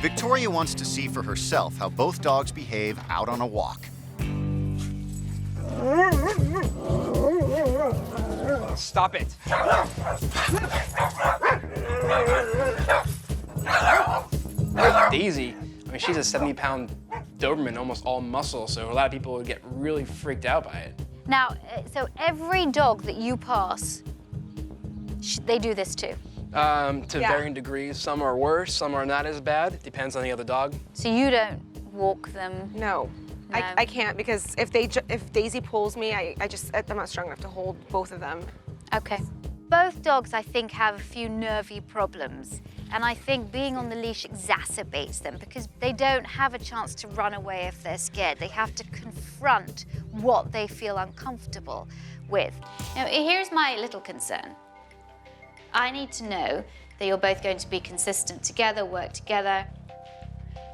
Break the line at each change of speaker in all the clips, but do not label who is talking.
Victoria wants to see for herself how both dogs behave out on a walk.
Stop it. Daisy, I mean, she's a 70-pound Doberman, almost all muscle, so a lot of people would get really freaked out by it.
Now, so every dog that you pass, they do this too?
To varying degrees. Some are worse, some are not as bad. It depends on the other dog.
So you don't walk them?
No. I can't, because if Daisy pulls me, I'm not strong enough to hold both of them.
Okay. Both dogs, I think, have a few nervy problems. And I think being on the leash exacerbates them because they don't have a chance to run away if they're scared. They have to confront what they feel uncomfortable with. Now, here's my little concern. I need to know that you're both going to be consistent together, work together,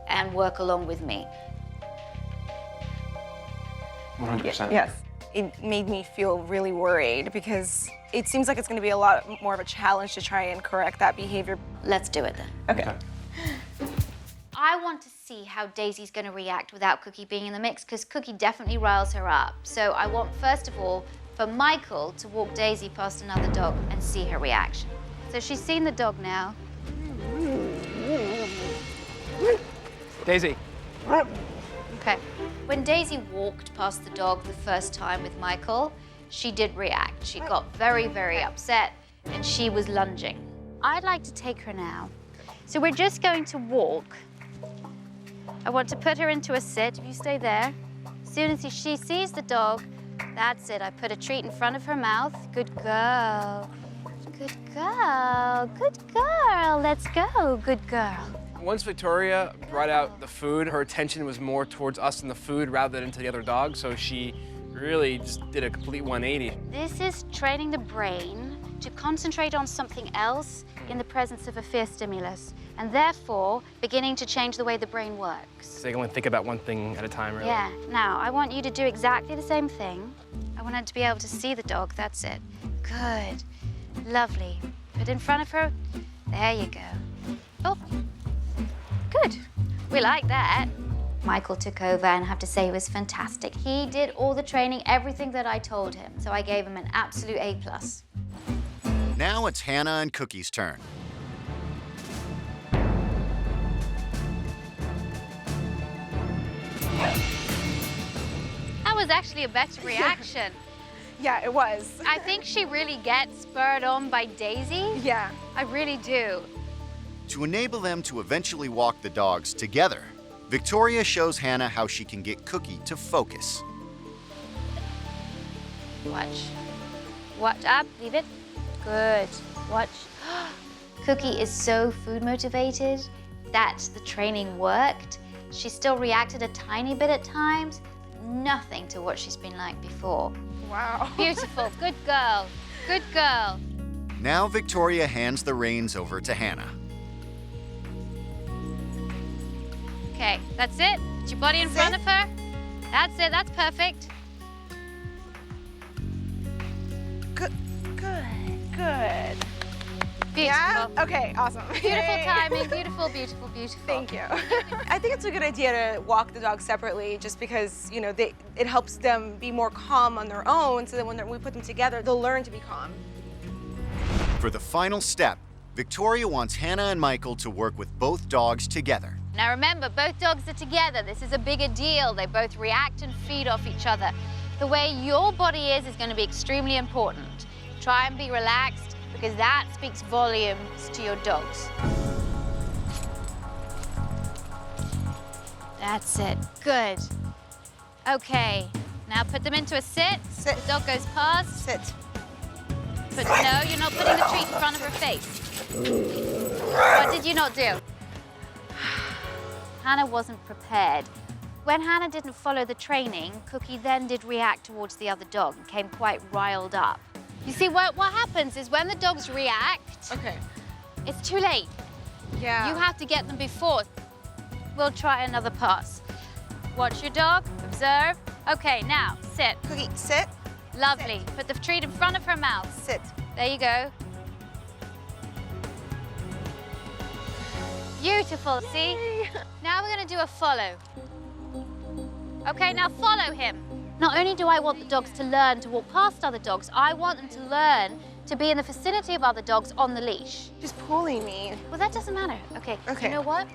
and work along with me.
100%.
Yes. It made me feel really worried because it seems like it's going to be a lot more of a challenge to try and correct that behavior.
Let's do it then.
Okay.
I want to see how Daisy's going to react without Cookie being in the mix because Cookie definitely riles her up. So I want, first of all, for Michael to walk Daisy past another dog and see her reaction. So she's seen the dog now.
Daisy.
Okay. When Daisy walked past the dog the first time with Michael, she did react. She got very, very upset and she was lunging. I'd like to take her now. So we're just going to walk. I want to put her into a sit. If you stay there. As soon as she sees the dog, that's it. I put a treat in front of her mouth. Good girl. Good girl. Good girl. Let's go. Good girl.
Once Victoria brought out the food, her attention was more towards us and the food rather than to the other dog, so she really just did a complete 180.
This is training the brain to concentrate on something else in the presence of a fear stimulus, and therefore beginning to change the way the brain works.
So they can only think about one thing at a time, really.
Yeah. Now, I want you to do exactly the same thing. I want her to be able to see the dog. That's it. Good. Lovely. Put in front of her. There you go. Oh. Good. We like that. Michael took over and I have to say he was fantastic. He did all the training, everything that I told him. So I gave him an absolute A+.
Now it's Hannah and Cookie's turn.
That was actually a better reaction.
Yeah, it was.
I think she really gets spurred on by Daisy.
Yeah.
I really do.
To enable them to eventually walk the dogs together, Victoria shows Hannah how she can get Cookie to focus.
Watch. Watch up, leave it. Good. Watch. Cookie is so food motivated that the training worked. She still reacted a tiny bit at times, but nothing to what she's been like before.
Wow.
Beautiful. Good girl. Good girl.
Now Victoria hands the reins over to Hannah.
Okay, that's it. Put your body in front of her. That's it. That's perfect.
Good. Good.
Beautiful.
Yeah? Okay, awesome.
Beautiful
Yay.
timing. Beautiful, beautiful, beautiful.
Thank you. I think it's a good idea to walk the dogs separately just because, you know, it helps them be more calm on their own so that when we put them together, they'll learn to be calm.
For the final step, Victoria wants Hannah and Michael to work with both dogs together.
Now remember, both dogs are together. This is a bigger deal. They both react and feed off each other. The way your body is going to be extremely important. Try and be relaxed because that speaks volumes to your dogs. That's it. Good. Okay. Now put them into a sit.
Sit.
The dog goes past.
Sit.
But no, you're not putting the treat in front of her face. What did you not do? Hannah wasn't prepared. When Hannah didn't follow the training, Cookie then did react towards the other dog and came quite riled up. You see, what happens is when the dogs react,
Okay.
it's too late.
Yeah.
You have to get them before. We'll try another pass. Watch your dog, observe. Okay, now, sit.
Cookie, sit.
Lovely. Put the treat in front of her mouth.
Sit.
There you go. Beautiful, see? Now we're gonna do a follow. Okay, now follow him. Not only do I want the dogs to learn to walk past other dogs, I want them to learn to be in the vicinity of other dogs on the leash.
She's pulling me.
Well, that doesn't matter. Okay,
Okay.
you know what?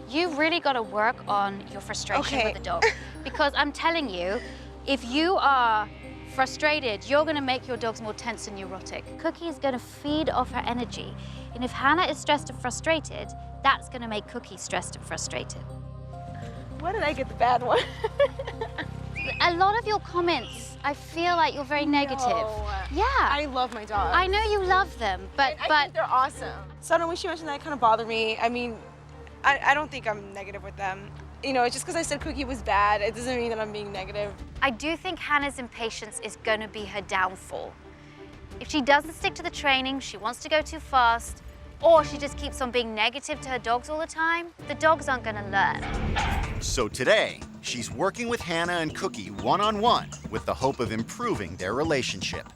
You've really got to work on your frustration with the dog. Because I'm telling you, if you are frustrated, you're going to make your dogs more tense and neurotic. Cookie is going to feed off her energy. And if Hannah is stressed and frustrated, that's going to make Cookie stressed and frustrated.
Why did I get the bad one?
A lot of your comments, I feel like you're very negative.
No.
Yeah.
I love my dogs.
I know you love them, but
I think they're awesome. So when she mentioned that, it kind of bothered me. I mean, I don't think I'm negative with them. You know, just because I said Cookie was bad, it doesn't mean that I'm being negative.
I do think Hannah's impatience is going to be her downfall. If she doesn't stick to the training, she wants to go too fast, or she just keeps on being negative to her dogs all the time, the dogs aren't going to learn.
So today, she's working with Hannah and Cookie one-on-one with the hope of improving their relationship.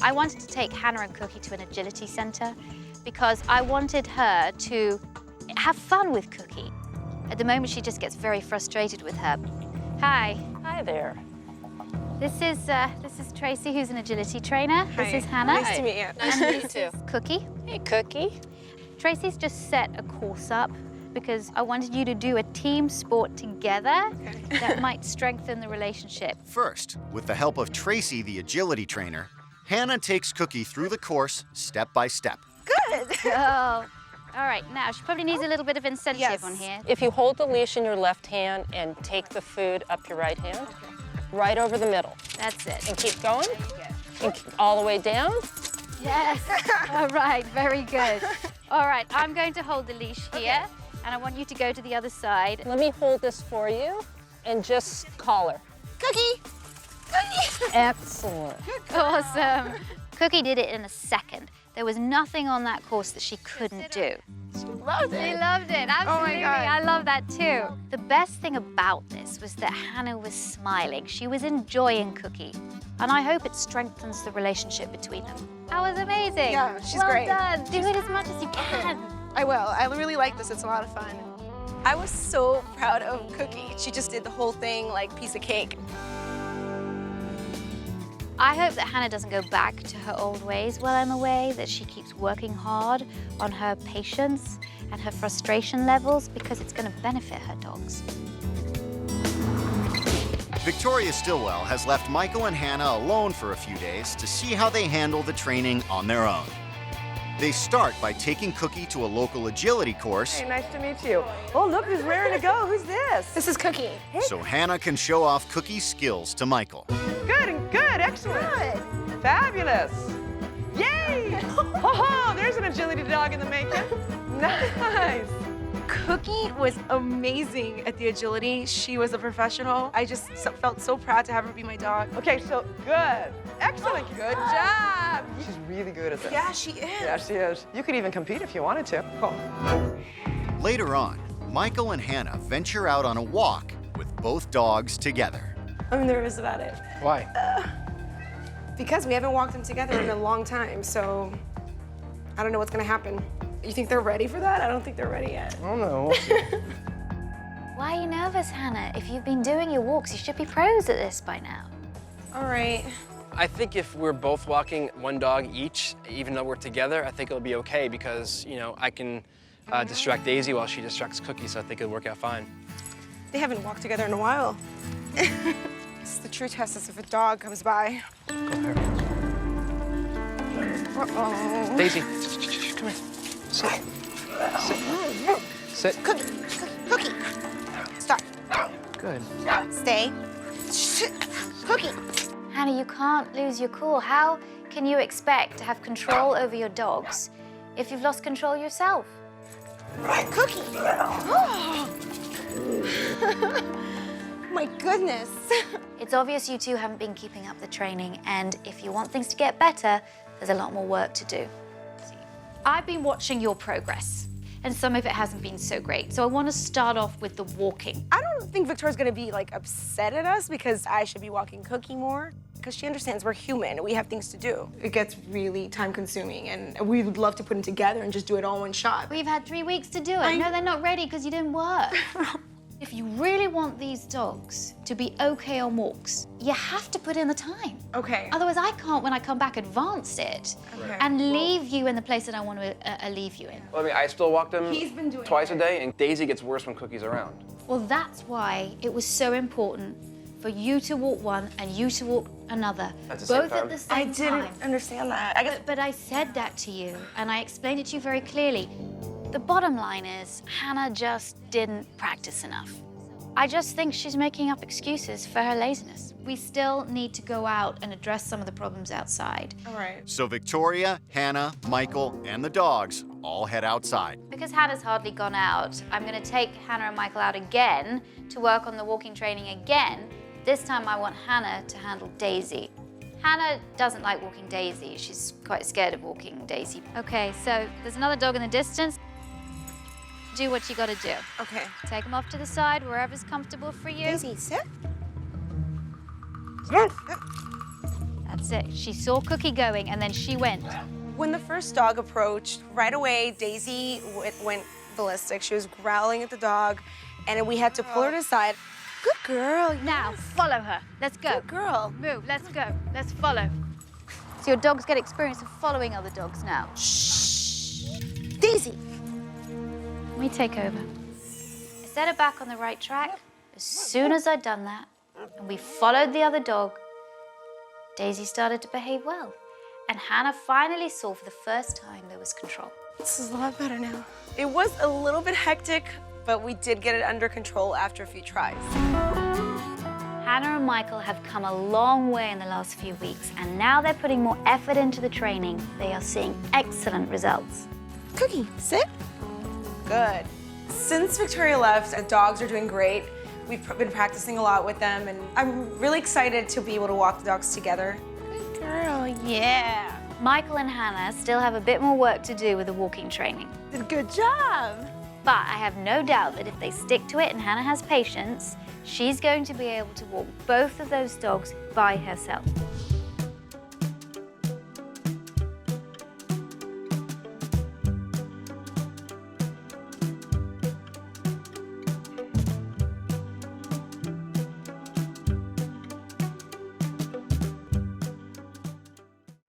I wanted to take Hannah and Cookie to an agility center because I wanted her to have fun with Cookie. At the moment, she just gets very frustrated with her. Hi.
Hi there.
This is Tracy, who's an agility trainer. This is Hannah.
Nice to meet you.
Nice to meet you too.
Cookie.
Hey, Cookie.
Tracy's just set a course up because I wanted you to do a team sport together that might strengthen the relationship.
First, with the help of Tracy, the agility trainer, Hannah takes Cookie through the course step by step.
Good.
Oh, all right. Now, she probably needs a little bit of incentive
Yes.
on here.
If you hold the leash in your left hand and take the food up your right hand, right over the middle,
That's it.
and keep going, and keep all the way down.
Yes. All right, very good. All right, I'm going to hold the leash here, and I want you to go to the other side.
Let me hold this for you, and just call her.
Cookie. Cookie.
Excellent.
Awesome. Cookie did it in a second. There was nothing on that course that she couldn't do.
Loved
She
it.
loved it, absolutely.
God.
I love that too. The best thing about this was that Hannah was smiling. She was enjoying Cookie. And I hope it strengthens the relationship between them. That was amazing.
Yeah, she's
well
great.
done. Do it as much as you can.
I will. I really like this. It's a lot of fun. I was so proud of Cookie. She just did the whole thing like piece of cake.
I hope that Hannah doesn't go back to her old ways while I'm away, that she keeps working hard on her patience and her frustration levels because it's going to benefit her dogs.
Victoria Stilwell has left Michael and Hannah alone for a few days to see how they handle the training on their own. They start by taking Cookie to a local agility course
Hey, nice to meet you. Oh, look who's raring to go. Who's this?
This is Cookie.
so Hannah can show off Cookie's skills to Michael.
Good, excellent.
Good.
Fabulous. Yay! Oh, there's an agility dog in the making. Nice.
Cookie was amazing at the agility. She was a professional. I just felt so proud to have her be my dog.
Okay, so good. Excellent. Good job. She's really good at this.
Yeah, she is.
Yeah, she is. You could even compete if you wanted to. Cool.
Later on, Michael and Hannah venture out on a walk with both dogs together.
I'm nervous about it.
Why?
Because we haven't walked them together in a long time, so I don't know what's gonna happen. You think they're ready for that? I don't think they're ready yet.
I don't know.
Why are you nervous, Hannah? If you've been doing your walks, you should be pros at this by now.
All right.
I think if we're both walking one dog each, even though we're together, I think it'll be okay because, you know, I can distract Daisy while she distracts Cookie, so I think it'll work out fine.
They haven't walked together in a while. The true test is if a dog comes by. Uh-oh.
Daisy, come here. Sit. Sit.
Cookie. Stop.
Good.
Stay. Cookie.
Hannah, you can't lose your cool. How can you expect to have control over your dogs if you've lost control yourself?
Cookie. My goodness.
It's obvious you two haven't been keeping up the training, and if you want things to get better, there's a lot more work to do. I've been watching your progress, and some of it hasn't been so great. So I want to start off with the walking.
I don't think Victoria's gonna be like upset at us because I should be walking Cookie more. because she understands we're human. We have things to do. It gets really time consuming, and we would love to put them together and just do it all in one shot.
We've had 3 weeks to do it. No, they're not ready because you didn't work. If you really want these dogs to be okay on walks, you have to put in the time.
Okay.
Otherwise, I can't, when I come back, advance it and leave you in the place that I want to leave you in.
Well, I mean, I still walk them
He's been doing
twice
it.
a day, and Daisy gets worse when Cookie's around.
Well, that's why it was so important for you to walk one and you to walk another,
At the same
both
time?
at the same time.
I didn't understand that. I guess.
But I said that to you, and I explained it to you very clearly. The bottom line is, Hannah just didn't practice enough. I just think she's making up excuses for her laziness. We still need to go out and address some of the problems outside.
All right.
So Victoria, Hannah, Michael, and the dogs all head outside.
Because Hannah's hardly gone out, I'm gonna take Hannah and Michael out again to work on the walking training again. This time I want Hannah to handle Daisy. Hannah doesn't like walking Daisy. She's quite scared of walking Daisy. Okay, so there's another dog in the distance. Do what you gotta do.
Okay.
Take them off to the side, wherever's comfortable for you.
Daisy, sit.
That's it. She saw Cookie going, and then she went.
When the first dog approached, right away, Daisy went ballistic. She was growling at the dog, and we had to pull her to the side. Good girl.
Now, follow her. Let's go.
Good girl.
Move, let's go. Let's follow. So your dogs get experience of following other dogs now.
Shh. Daisy.
Let me take over. I set her back on the right track. As soon as I'd done that, and we followed the other dog, Daisy started to behave well. And Hannah finally saw for the first time there was control.
This is a lot better now. It was a little bit hectic, but we did get it under control after a few tries.
Hannah and Michael have come a long way in the last few weeks, and now they're putting more effort into the training. They are seeing excellent results.
Cookie, sit. Good. Since Victoria left, the dogs are doing great. We've been practicing a lot with them, and I'm really excited to be able to walk the dogs together. Good girl, yeah.
Michael and Hannah still have a bit more work to do with the walking training.
Good job.
But I have no doubt that if they stick to it and Hannah has patience, she's going to be able to walk both of those dogs by herself.